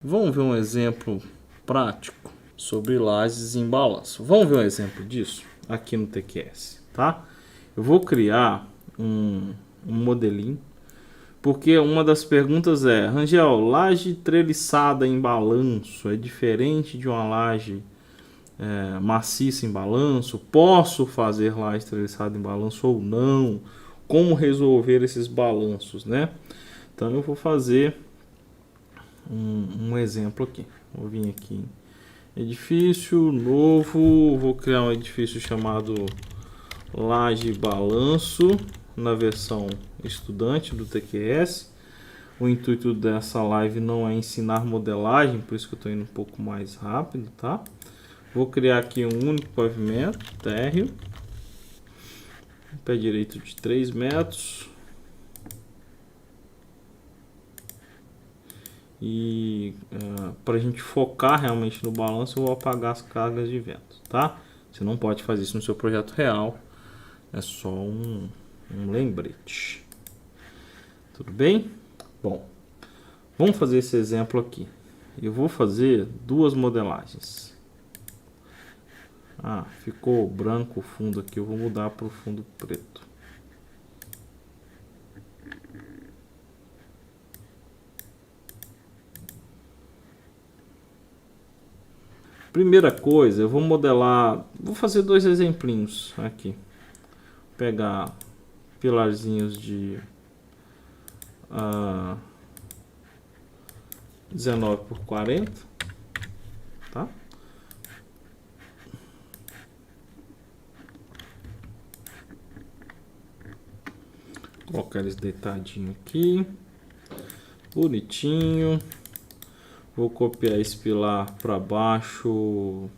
Vamos ver um exemplo prático sobre lajes em balanço. Vamos ver um exemplo disso aqui no TQS, tá? Eu vou criar um modelinho, porque uma das perguntas é: Rangel, laje treliçada em balanço é diferente de uma laje maciça em balanço? Posso fazer laje treliçada em balanço ou não? Como resolver esses balanços, né? Então eu vou fazer um exemplo aqui. Vou vir aqui em edifício novo, vou criar um edifício chamado laje balanço na versão estudante do TQS. O intuito dessa live não é ensinar modelagem, por isso que eu estou indo um pouco mais rápido, tá? Vou criar aqui um único pavimento térreo, pé direito de 3 metros. E para a gente focar realmente no balanço, eu vou apagar as cargas de vento, tá? Você não pode fazer isso no seu projeto real, é só um lembrete. Tudo bem? Bom, vamos fazer esse exemplo aqui. Eu vou fazer duas modelagens. Ficou branco o fundo aqui, eu vou mudar para o fundo preto. Primeira coisa, eu vou modelar, vou fazer dois exemplinhos aqui. Vou pegar pilarzinhos de 19 por 40, tá? Colocar eles deitadinho aqui, bonitinho. Vou copiar esse pilar para baixo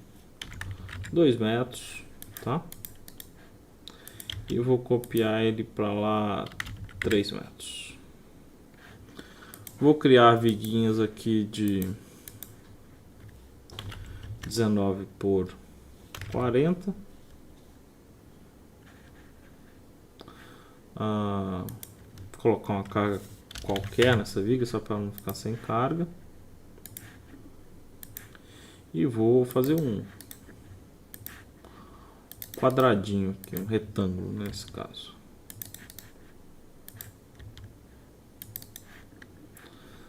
2 metros, tá? E vou copiar ele para lá 3 metros. Vou criar viguinhas aqui de 19 por 40. Colocar uma carga qualquer nessa viga, só para não ficar sem carga. E vou fazer um quadradinho aqui, um retângulo nesse caso.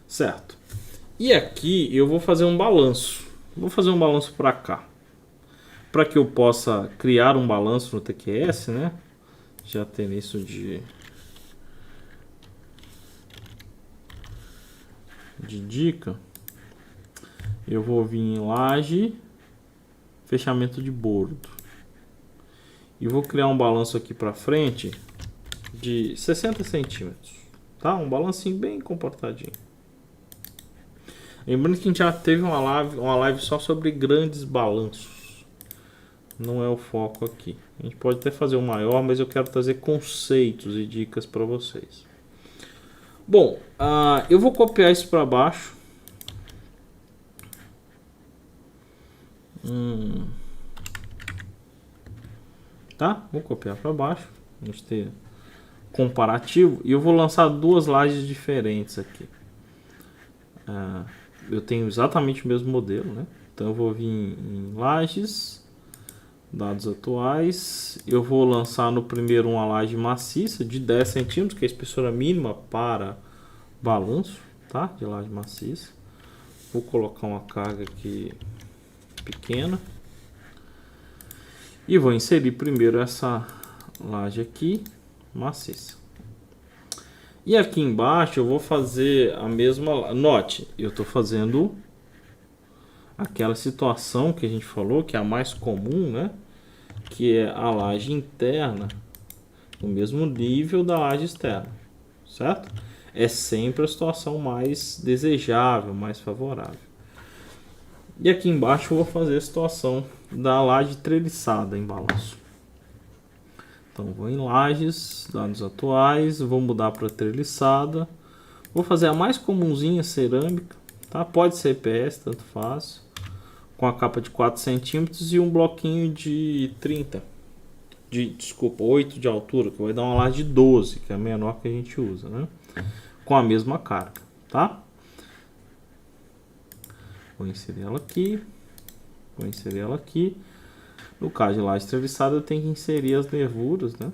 Certo. E aqui eu vou fazer um balanço. Vou fazer um balanço para cá. Para que eu possa criar um balanço no TQS, né? Já tem isso de dica. Eu vou vir em laje, fechamento de bordo. E vou criar um balanço aqui para frente de 60 centímetros. Tá? Um balancinho bem comportadinho. Lembrando que a gente já teve uma live só sobre grandes balanços. Não é o foco aqui. A gente pode até fazer um maior, mas eu quero trazer conceitos e dicas para vocês. Bom, eu vou copiar isso para baixo. Tá? Vou copiar para baixo. Vamos ter comparativo. E eu vou lançar duas lajes diferentes aqui. Eu tenho exatamente o mesmo modelo, né? Então eu vou vir em lajes, dados atuais. Eu vou lançar no primeiro uma laje maciça de 10 centímetros, que é a espessura mínima para balanço, tá? De laje maciça. Vou colocar uma carga aqui pequena. E vou inserir primeiro essa laje aqui, maciça. E aqui embaixo eu vou fazer a mesma... Note, eu estou fazendo aquela situação que a gente falou, que é a mais comum, né? Que é a laje interna no mesmo nível da laje externa, certo? É sempre a situação mais desejável, mais favorável. E aqui embaixo eu vou fazer a situação da laje treliçada em balanço. Então vou em lajes, dados atuais, vou mudar para treliçada. Vou fazer a mais comumzinha, cerâmica, tá? Pode ser EPS, tanto faz. Com a capa de 4 centímetros e um bloquinho de 8 de altura, que vai dar uma laje de 12, que é a menor que a gente usa, né? Com a mesma carga, tá? Vou inserir ela aqui. Vou inserir ela aqui. No caso de laje treliçada, eu tenho que inserir as nervuras, né?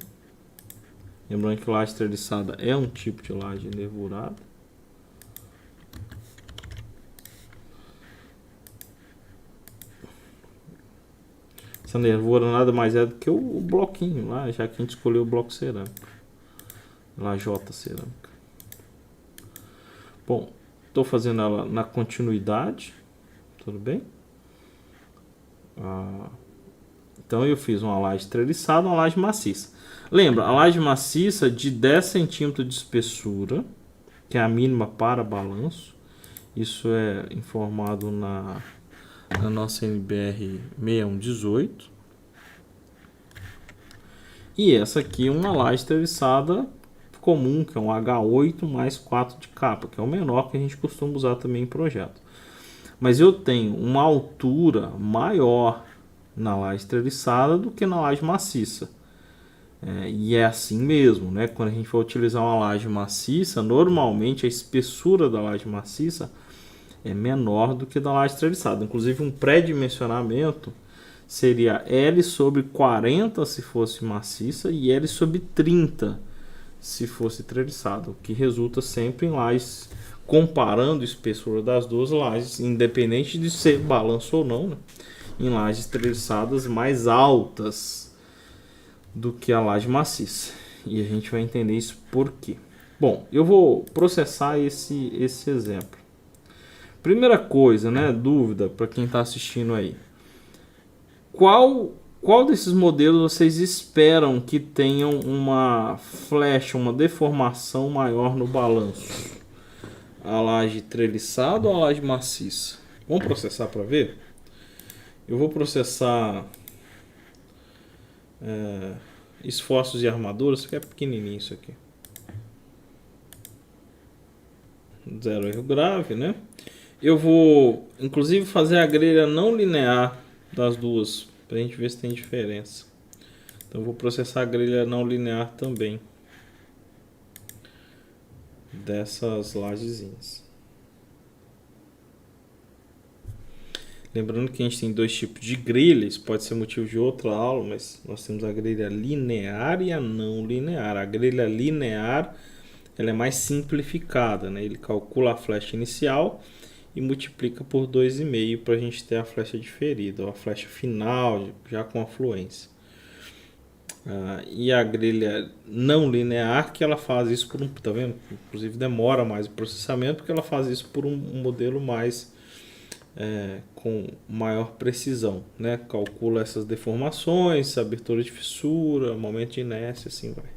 Lembrando que laje treliçada é um tipo de laje nervurada. Essa nervura nada mais é do que o bloquinho lá, já que a gente escolheu o bloco cerâmico. Lajota cerâmica. Bom, estou fazendo ela na continuidade. Tudo bem? Então eu fiz uma laje treliçada, uma laje maciça. Lembra, a laje maciça de 10 centímetros de espessura, que é a mínima para balanço. Isso é informado na nossa NBR 6118. E essa aqui é uma laje treliçada comum, que é um H8 mais 4 de capa, que é o menor que a gente costuma usar também em projeto. Mas eu tenho uma altura maior na laje treliçada do que na laje maciça. E é assim mesmo, né? Quando a gente for utilizar uma laje maciça, normalmente a espessura da laje maciça é menor do que da laje treliçada. Inclusive um pré-dimensionamento seria L sobre 40 se fosse maciça e L sobre 30 se fosse treliçada, o que resulta sempre em lajes, comparando a espessura das duas lajes, independente de ser balanço ou não, né? Em lajes treliçadas mais altas do que a laje maciça. E a gente vai entender isso por quê. Bom, eu vou processar esse exemplo. Primeira coisa, né, dúvida para quem está assistindo aí. Qual desses modelos vocês esperam que tenham uma flecha, uma deformação maior no balanço? A laje treliçada ou a laje maciça? Vamos processar para ver? Eu vou processar esforços e armaduras, que é pequenininho isso aqui. Zero erro grave, né? Eu vou, inclusive, fazer a grelha não linear das duas, para a gente ver se tem diferença. Então, eu vou processar a grelha não linear também dessas lajezinhas. Lembrando que a gente tem dois tipos de grelha, isso pode ser motivo de outra aula, mas nós temos a grelha linear e a não linear. A grelha linear ela é mais simplificada, né? Ele calcula a flecha inicial e multiplica por 2,5 para a gente ter a flecha diferida, ou a flecha final já com afluência. E a grelha não linear, que ela faz isso por um, tá vendo? Inclusive demora mais o processamento, porque ela faz isso por um modelo mais com maior precisão, né? Calcula essas deformações, abertura de fissura, momento de inércia, assim vai.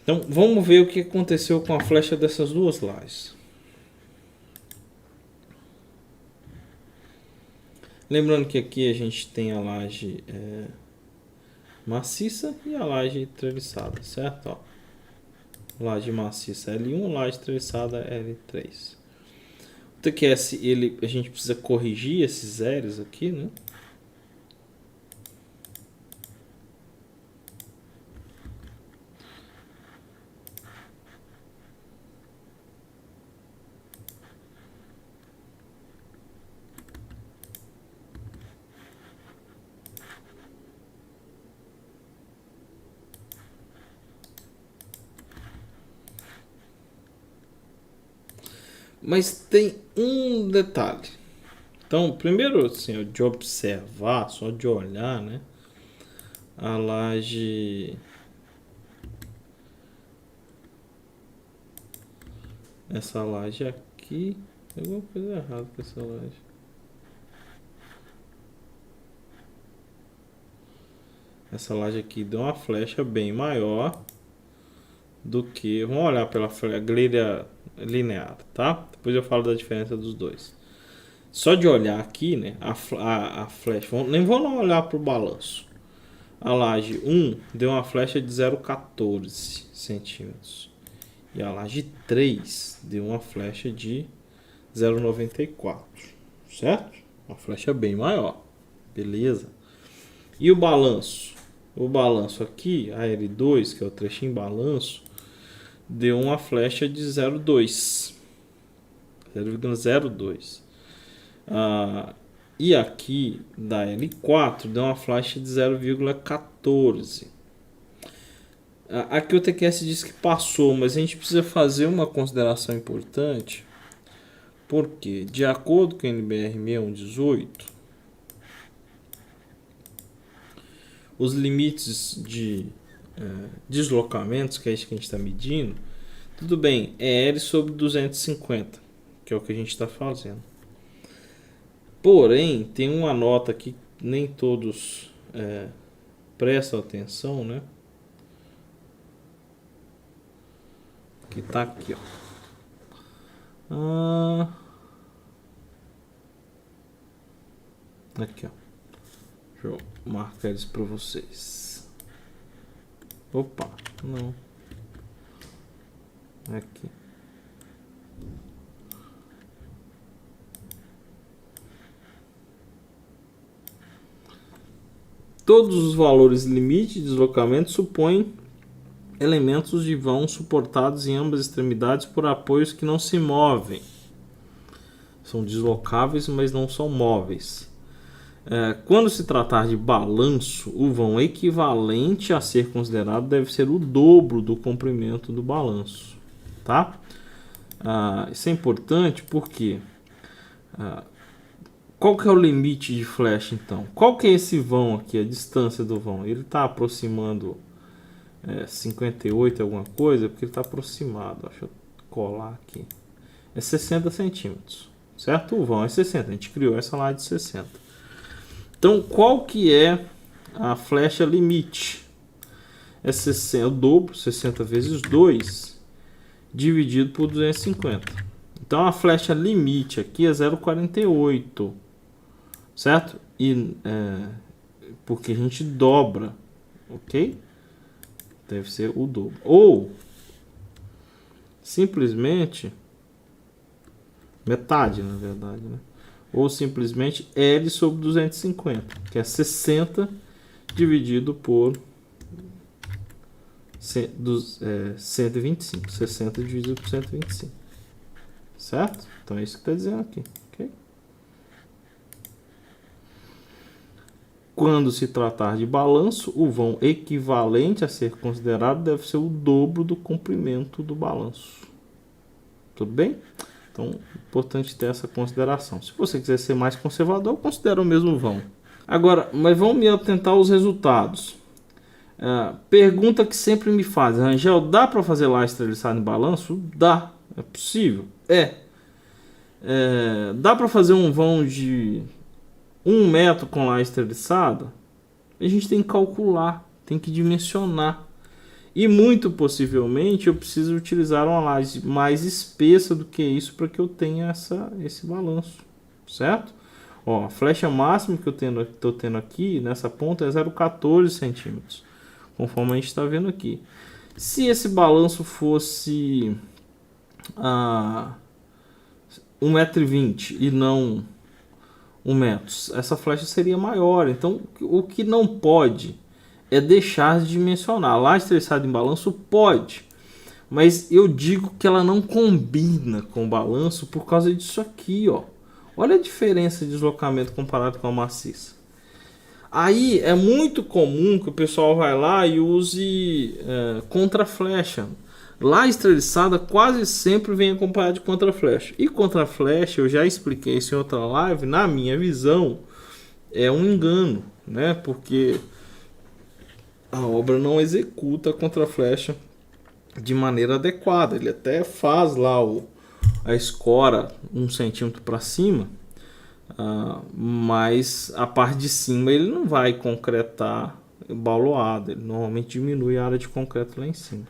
Então vamos ver o que aconteceu com a flecha dessas duas lajes. Lembrando que aqui a gente tem a laje maciça e a laje treliçada, certo? Ó, laje maciça L1, laje treliçada L3. O TQS, a gente precisa corrigir esses zeros aqui, né? Mas tem um detalhe. Então, primeiro, assim, de observar, só de olhar, né? A laje... Essa laje aqui... Tem alguma coisa errada com essa laje. Essa laje aqui deu uma flecha bem maior do que... Vamos olhar pela grelha linear, tá? Depois eu falo da diferença dos dois. Só de olhar aqui, né? A flecha... Nem vou não olhar para o balanço. A laje 1 deu uma flecha de 0,14 centímetros. E a laje 3 deu uma flecha de 0,94. Certo? Uma flecha bem maior. Beleza. E o balanço? O balanço aqui, a L2, que é o trechinho balanço, deu uma flecha de 0,2. 0,02. E aqui da L4 deu uma faixa de 0,14. Aqui o TQS diz que passou, mas a gente precisa fazer uma consideração importante, porque de acordo com o NBR 6118, os limites de deslocamentos, que é isso que a gente está medindo, tudo bem, é L sobre 250, que é o que a gente está fazendo. Porém, tem uma nota que nem todos prestam atenção, né? Que tá aqui, ó. Aqui, ó. Deixa eu marcar eles para vocês. Opa, não. Aqui. Todos os valores limite de deslocamento supõem elementos de vão suportados em ambas extremidades por apoios que não se movem. São deslocáveis, mas não são móveis. Quando se tratar de balanço, o vão equivalente a ser considerado deve ser o dobro do comprimento do balanço. Tá? Isso é importante porque qual que é o limite de flecha então? Qual que é esse vão aqui, a distância do vão? Ele está aproximando 58 alguma coisa, porque ele está aproximado. Deixa eu colar aqui. É 60 centímetros, certo? O vão é 60, a gente criou essa lá de 60. Então, qual que é a flecha limite? É 60, o dobro, 60 vezes 2, dividido por 250. Então, a flecha limite aqui é 0,48, certo? E, porque a gente dobra, ok? Deve ser o dobro. Ou, simplesmente, metade, na verdade, né? Ou simplesmente L sobre 250, que é 60 dividido por 125. 60 dividido por 125. Certo? Então é isso que está dizendo aqui. Okay? Quando se tratar de balanço, o vão equivalente a ser considerado deve ser o dobro do comprimento do balanço. Tudo bem? Então, é importante ter essa consideração. Se você quiser ser mais conservador, considera o mesmo vão. Agora, mas vamos me atentar aos resultados. Pergunta que sempre me fazem: Rangel, dá para fazer laje treliçada em balanço? Dá, é possível. Dá para fazer um vão de 1 metro com laje treliçada? A gente tem que calcular, tem que dimensionar. E muito possivelmente eu preciso utilizar uma laje mais espessa do que isso para que eu tenha esse balanço, certo? Ó, a flecha máxima que eu estou tendo aqui nessa ponta é 0,14 centímetros, conforme a gente está vendo aqui. Se esse balanço fosse 1,20 m e não 1 metro, essa flecha seria maior. Então, o que não pode é deixar de dimensionar. Laje treliçada em balanço pode, mas eu digo que ela não combina com o balanço por causa disso aqui, ó. Olha a diferença de deslocamento comparado com a maciça. Aí é muito comum que o pessoal vai lá e use contraflecha. Laje treliçada quase sempre vem acompanhada de contraflecha. E contraflecha, eu já expliquei isso em outra live, na minha visão, é um engano, né? Porque a obra não executa a contraflecha de maneira adequada. Ele até faz lá a escora 1 centímetro para cima, mas a parte de cima ele não vai concretar bauloado. Ele normalmente diminui a área de concreto lá em cima.